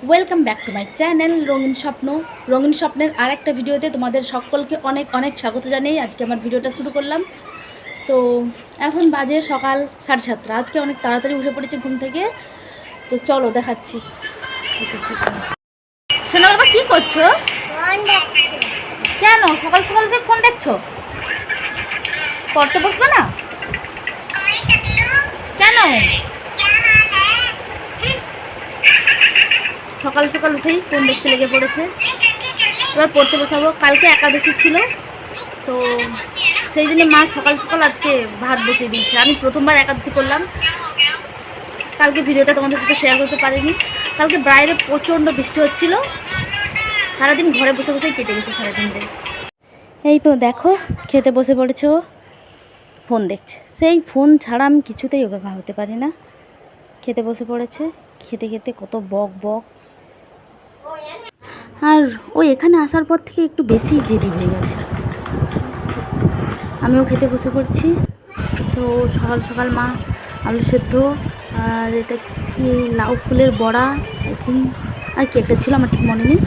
Welcome back to my channel রঙিন স্বপ্ন। রঙিন স্বপ্নের আর একটা ভিডিওতে তোমাদের সকলকে অনেক অনেক স্বাগত জানিয়ে আজকে আমার ভিডিওটা শুরু করলাম। তো এখন বাজে সকাল 7:30। আজকে অনেক তাড়াতাড়ি উঠে পড়েছে ঘুম থেকে। তো চলো দেখাচ্ছি। শোনো বাবা, কি করছো? কেন সকাল সকাল উঠে ফোন দেখছো? পড়তে বসবে না কেন? সকাল সকাল উঠেই ফোন দেখতে লেগে পড়েছে। এবার পড়তে বসাবো। কালকে একাদশী ছিল, তো সেই জন্য মা সকাল সকাল আজকে ভাত বসিয়ে দিয়েছে। আমি প্রথমবার একাদশী করলাম। কালকে ভিডিওটা তোমাদের সাথে শেয়ার করতে পারিনি। কালকে বাইরে প্রচণ্ড বৃষ্টি হচ্ছিল, সারাদিন ঘরে বসে বসেই কেটে গেছে সারাদিনটাই। এই তো দেখো খেতে বসে পড়েছে, ও ফোন দেখছে। সেই ফোন ছাড়া আমি কিছুতেই ওকে খাওয়াতে পারি না। খেতে বসে পড়েছে, খেতে খেতে কত বক বক। আর ও এখানে আসার পর থেকে একটু বেশি জেদি হয়ে গেছে। আমিও খেতে বসে পড়ছি। তো সকাল সকাল মা আলু সেদ্ধ আর এটা কি লাউ ফুলের বড়া আই থিঙ্ক, আর কি একটা ছিল আমার ঠিক মনে নেই।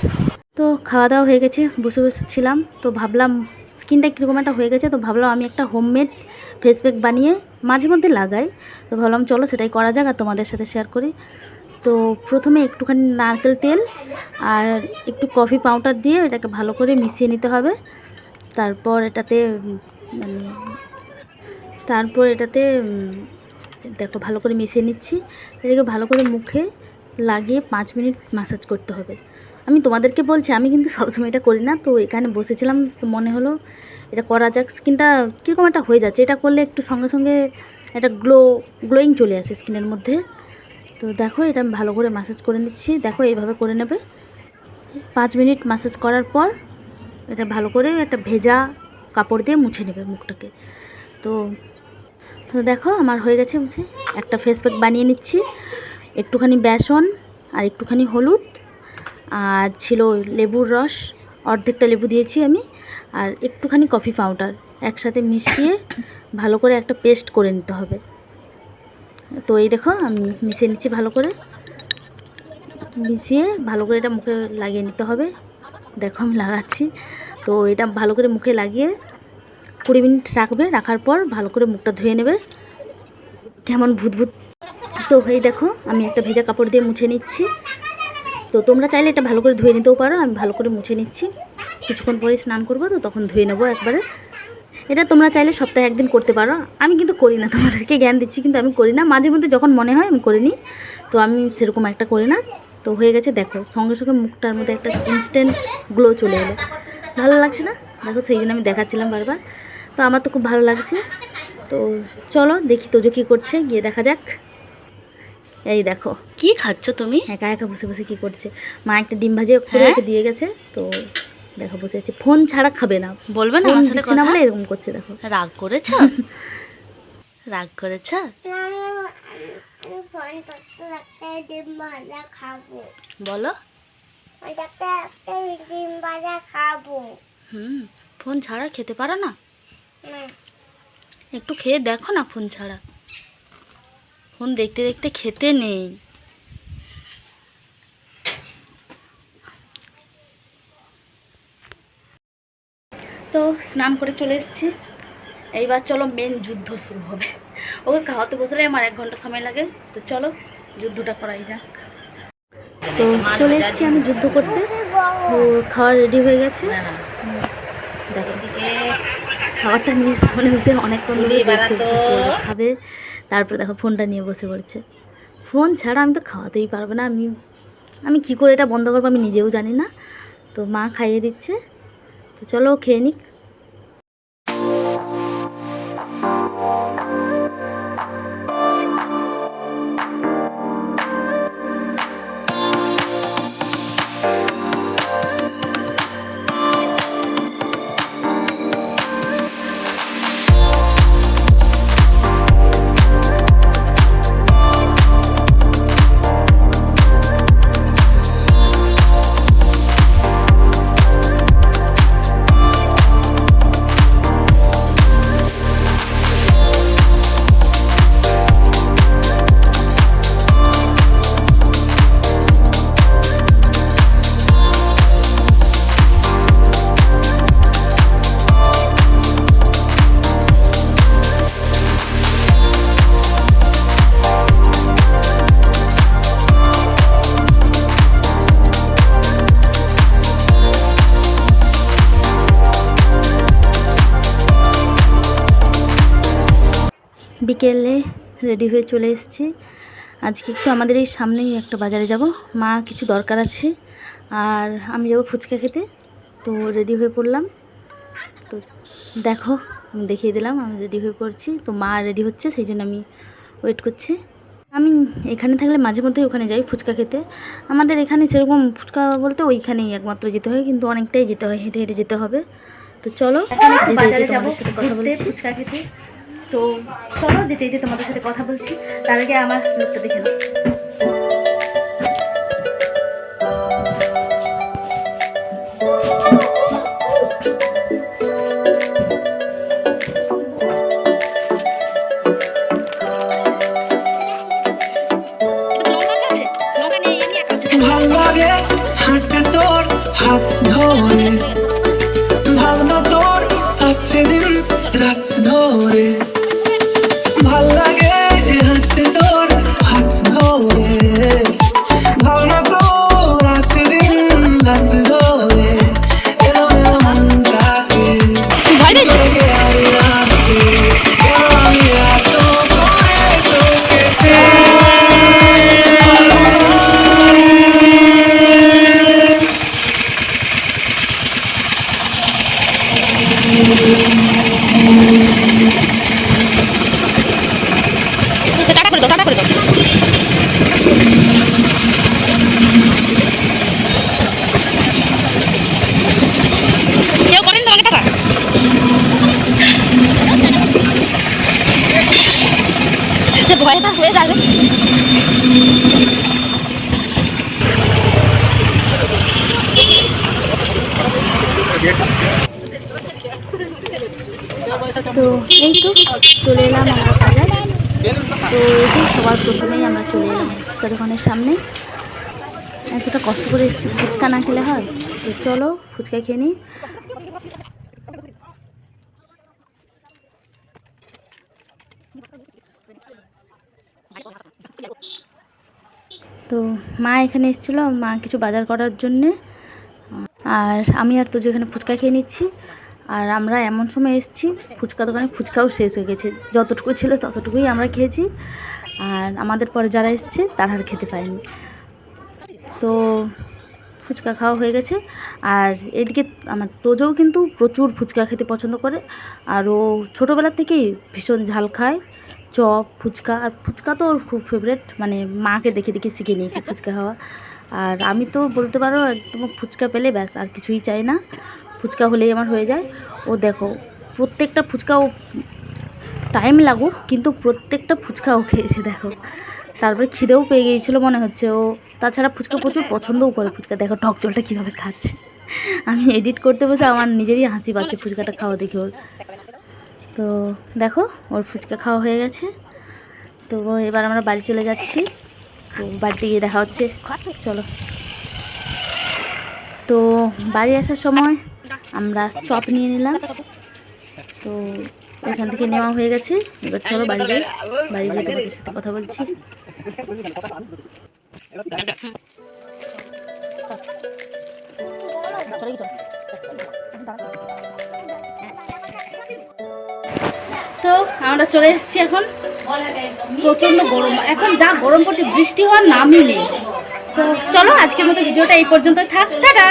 তো খাওয়া দাওয়া হয়ে গেছে, বসে বসেছিলাম। তো ভাবলাম স্কিনটা কীরকম একটা হয়ে গেছে, তো ভাবলাম আমি একটা হোমমেড ফেস প্যাক বানিয়ে মাঝে মধ্যে লাগাই। তো ভাবলাম চলো সেটাই করা যাক আর তোমাদের সাথে শেয়ার করি। তো প্রথমে একটুখানি নারকেল তেল আর একটু কফি পাউডার দিয়ে এটাকে ভালো করে মিশিয়ে নিতে হবে। তারপর এটাতে দেখো ভালো করে মিশিয়ে নিচ্ছি। এটাকে ভালো করে মুখে লাগিয়ে 5 মিনিট ম্যাসাজ করতে হবে। আমি তোমাদেরকে বলছি, আমি কিন্তু সবসময় এটা করি না। তো এখানে বসেছিলাম, তো মনে হলো এটা করা যাক। স্কিনটা কীরকম একটা হয়ে যাচ্ছে, এটা করলে একটু সঙ্গে সঙ্গে একটা গ্লোয়িং চলে আসে স্কিনের মধ্যে। তো দেখো এটা আমি ভালো করে ম্যাসাজ করে নিচ্ছি। দেখো এইভাবে করে নেবে। 5 মিনিট ম্যাসাজ করার পর এটা ভালো করে একটা ভেজা কাপড় দিয়ে মুছে নেবে মুখটাকে। তো দেখো আমার হয়ে গেছে মুছে। একটা ফেস প্যাক বানিয়ে নিচ্ছি। একটুখানি বেসন আর একটুখানি হলুদ আর ছিল লেবুর রস, অর্ধেকটা লেবু দিয়েছি আমি, আর একটুখানি কফি পাউডার একসাথে মিশিয়ে ভালো করে একটা পেস্ট করে নিতে হবে। তো এই দেখো আমি মিশিয়ে নিচ্ছি ভালো করে। মিশিয়ে ভালো করে এটা মুখে লাগিয়ে নিতে হবে। দেখো আমি লাগাচ্ছি। তো এটা ভালো করে মুখে লাগিয়ে 20 মিনিট রাখবে। রাখার পর ভালো করে মুখটা ধুয়ে নেবে, কেমন ভূতভূত। তো এই দেখো আমি একটা ভেজা কাপড় দিয়ে মুছে নিচ্ছি। তো তোমরা চাইলে এটা ভালো করে ধুয়ে নিতেও পারো। আমি ভালো করে মুছে নিচ্ছি, কিছুক্ষণ পরে স্নান করবো, তো তখন ধুয়ে নেবো একবারে। এটা তোমরা চাইলে সপ্তাহে একদিন করতে পারো। আমি কিন্তু করি না, তোমাদেরকে জ্ঞান দিচ্ছি, কিন্তু আমি করি না। মাঝে মধ্যে যখন মনে হয় আমি করে নিই, তো আমি সেরকম একটা করি না। তো হয়ে গেছে দেখো, সঙ্গে সঙ্গে মুখটার মধ্যে একটা ইনস্ট্যান্ট গ্লো চলে এলো। ভালো লাগছে না? দেখো সেই জন্য আমি দেখাচ্ছিলাম বারবার। তো আমার তো খুব ভালো লাগছে। তো চলো দেখি তোজো কী করছে, গিয়ে দেখা যাক। এই দেখো কি খাচ্ছ তুমি? একা একা বসে বসে কি করছে। মা একটা ডিম ভাজি করে রেখে দিয়ে গেছে। তো দেখো বসে আছে, ফোন ছাড়া খাবে না, বলবে না আমার সাথে কথা বলে এরকম করছে। দেখো রাগ করেছ? রাগ করেছ? বলো ফোন ছাড়া খেতে পারো না? একটু খেয়ে দেখো না ফোন ছাড়া। ফোন দেখতে দেখতে খেতে নেই। তো স্নান করে চলে এসেছি। এইবার চলো মেন যুদ্ধ শুরু হবে। ওকে খাওয়াতে বসলে আমার 1 ঘন্টা সময় লাগে। তো চলো যুদ্ধটা করাই যাক। তো চলে এসেছি আমি যুদ্ধ করতে। ও খাওয়া রেডি হয়ে গেছে। দেখো খাবারটা নিয়ে সামনে বসে অনেকক্ষণ খাবে। তারপরে দেখো ফোনটা নিয়ে বসে পড়ছে। ফোন ছাড়া আমি তো খাওয়াতেই পারবো না। আমি কী করে এটা বন্ধ করবো আমি নিজেও জানি না। তো মা খাইয়ে দিচ্ছে। তো চলো খেয়ে নিক। বিকেলে রেডি হয়ে চলে এসেছি। আজকে একটু আমাদের এই সামনেই একটা বাজারে যাব, মা কিছু দরকার আছে আর আমি যাব ফুচকা খেতে। তো রেডি হয়ে পড়লাম। তো দেখো আমি দেখিয়ে দিলাম আমি রেডি হয়ে পড়ছি। তো মা রেডি হচ্ছে, সেই জন্য আমি ওয়েট করছি। আমি এখানে থাকলে মাঝে মধ্যে ওখানে যাই ফুচকা খেতে। আমাদের এখানে সেরকম ফুচকা বলতে ওইখানেই একমাত্র যেতে হয়, কিন্তু অনেকটাই যেতে হয়, হেঁটে হেঁটে যেতে হবে। তো চলো বাজারে যাবো কথা বলতে ফুচকা খেতে। তো চলো যেতে যেতে তোমাদের সাথে কথা বলছি। তার আগে আমার লোকটা দেখে নাও। ভাল লাগে হাঁটতে তোর হাত ধরে, ভাবনা তোর আসছে দিন রাত ধরে। ভাল লাগে হাঁটতে তোর হাত ধরে, ভাবনা তোর আসছে দিন রাত ধরে। এলো এলো মনটাকে তোকে আর রাখতে, এলো আমি এত করে তোকে চাই। ভয়টা হয়ে যাবে। তো এই তো চলে এলাম আমরা বাজার। তো এসে সবার প্রথমেই আমরা চলে এলাম ফুচকা দোকানের সামনে। এতটা কষ্ট করে এসেছি, ফুচকা না খেলে হয়? তো চলো ফুচকা খেয়ে নিই। তো মা এখানে এসেছিলো, মা কিছু বাজার করার জন্যে, আর আমি আর তোজো এখানে ফুচকা খেয়ে নিচ্ছি। আর আমরা এমন সময় এসেছি ফুচকা দোকানে ফুচকাও শেষ হয়ে গেছে, যতটুকু ছিল ততটুকুই আমরা খেয়েছি। আর আমাদের পরে যারা এসছে তারা আর খেতে পায়নি। তো ফুচকা খাওয়া হয়ে গেছে। আর এদিকে আমার তোজোও কিন্তু প্রচুর ফুচকা খেতে পছন্দ করে, আর ও ছোটোবেলার থেকেই ভীষণ ঝাল খায়, চপ ফুচকা। আর ফুচকা তো ওর খুব ফেভারেট, মানে মাকে দেখে দেখে শিখে নিয়েছে ফুচকা খাওয়া। আর আমি তো বলতে পারো একদম ফুচকা পেলে ব্যাস আর কিছুই চাই না, ফুচকা হলেই আমার হয়ে যায়। ও দেখো প্রত্যেকটা ফুচকা, ও টাইম লাগুক কিন্তু প্রত্যেকটা ফুচকা ও খেয়েছে দেখো। তারপরে খিদেও পেয়ে গিয়েছিলো মনে হচ্ছে ও। তাছাড়া ফুচকা প্রচুর পছন্দও করে ফুচকা, দেখো টক জলটা কীভাবে খাচ্ছে। আমি এডিট করতে বসে আমার নিজেরই হাসি পাচ্ছে ফুচকাটা খাওয়া দেখে ওর। তো দেখো ওর ফুচকা খাওয়া হয়ে গেছে। তো এবার আমরা বাড়ি চলে যাচ্ছি। তো বাড়িতে গিয়ে দেখা হচ্ছে, চলো। তো বাড়ি আসার সময় আমরা চপ নিয়ে নিলাম। তো এখান থেকে নেওয়া হয়ে গেছে। এবার চলো বাড়ি যাই, বাড়ি গিয়ে তোমাদের সাথে কথা বলছি। তো আমরা চলে এসেছি এখন। প্রচণ্ড গরম, এখন যা গরম পড়ছে বৃষ্টি হওয়ার নামই নেই। তো চলো আজকের মতো ভিডিওটা এই পর্যন্ত থাক, টাটা।